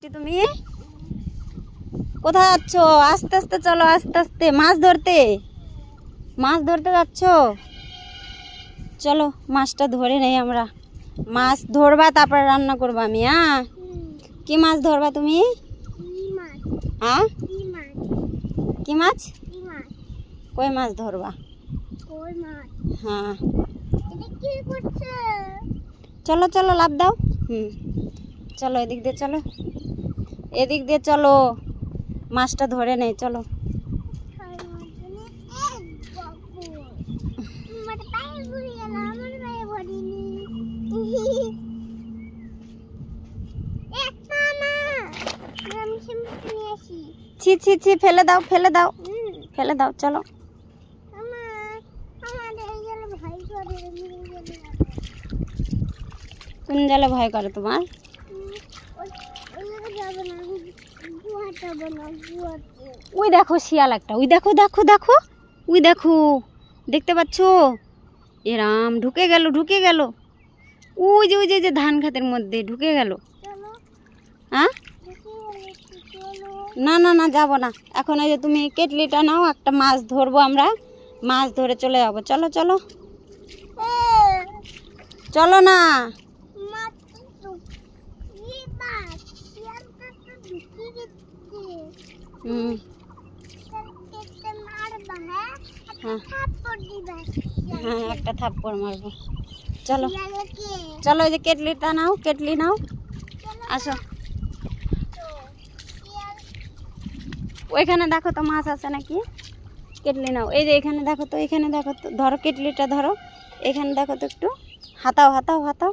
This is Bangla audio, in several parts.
তুমি কোথায় যাচ্ছ? আস্তে আস্তে চলো, আস্তে আস্তে। মাছ ধরতে যাচ্ছ? চলো মাছটা ধরে নেই আমরা। মাছ ধরবা তারপর রান্না করবো আমি। হ্যাঁ, কি মাছ ধরবা তুমি? হ্যাঁ, কি মাছ? কই মাছ ধরবা? হ্যাঁ, চলো চলো লাভ দাও। চলো এদিক দিয়ে চলো, এদিক দিয়ে চলো, মাছটা ধরে নেই। চলো ছি ছি ছি, ফেলে দাও ফেলে দাও ফেলে দাও। চলো কোন জলে ভয় করে তোমার? ওই দেখো শিয়াল একটা, ওই দেখো দেখো দেখো, ওই দেখো, দেখতে পাচ্ছ? এরাম ঢুকে গেল ঢুকে গেল, ওই যে ওই যে ধান খাতের মধ্যে ঢুকে গেল। হ্যাঁ, না না না যাবো না এখন। ওই যে তুমি কেটলিটা নাও, একটা মাছ ধরবো আমরা, মাছ ধরে চলে যাবো। চলো চলো চলো না। হ্যাঁ, একটা থাপ্পড় মারবো। চলো চলো, ওই যে কেটলিটা নাও, কেটলি নাও, আসো। ওইখানে দেখো তো মাছ আছে নাকি, কেটলি নাও। এই যে এখানে দেখো তো, এখানে দেখো তো, ধরো কেটলিটা ধরো, এখানে দেখো তো, একটু হাতাও হাতাও হাতাও।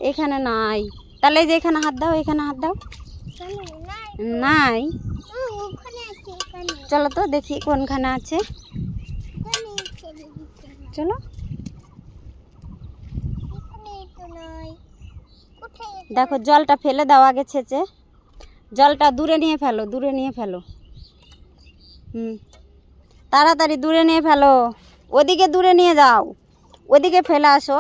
এখানে নাই, তাহলে এই যে এখানে হাত দাও, এখানে হাত দাও। নাই, চলো তো দেখি কোনখানে আছে। চলো দেখো, জলটা ফেলে দাও আগে, ছেঁচে জলটা দূরে নিয়ে ফেলো, দূরে নিয়ে ফেলো। তাড়াতাড়ি দূরে নিয়ে ফেলো, ওদিকে দূরে নিয়ে যাও, ওদিকে ফেলে আসো।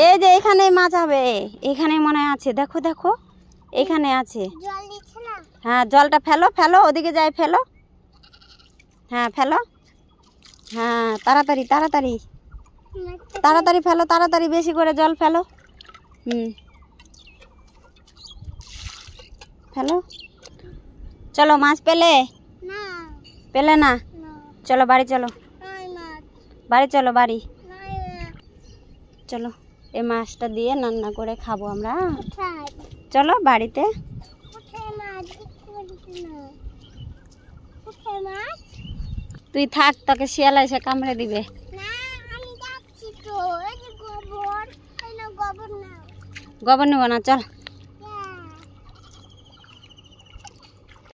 এই যে এখানে মাছ হবে, এখানে মনে আছে, দেখো দেখো এখানে আছে। হ্যাঁ, জলটা ফেলো ফেলো, ওদিকে যাই ফেলো। হ্যাঁ ফেলো, হ্যাঁ তাড়াতাড়ি তাড়াতাড়ি তাড়াতাড়ি ফেলো, তাড়াতাড়ি বেশি করে জল ফেলো। ফেলো। চলো, মাছ পেলে? পেলে না? চলো বাড়ি চলো, বাড়ি চলো, বাড়ি চলো। এই মাছটা দিয়ে রান্না করে খাবো আমরা। চলো বাড়িতে। তুই থাক, তোকে শিয়াল এসে কামড়ে দিবে। গোবর নেবো না, চল।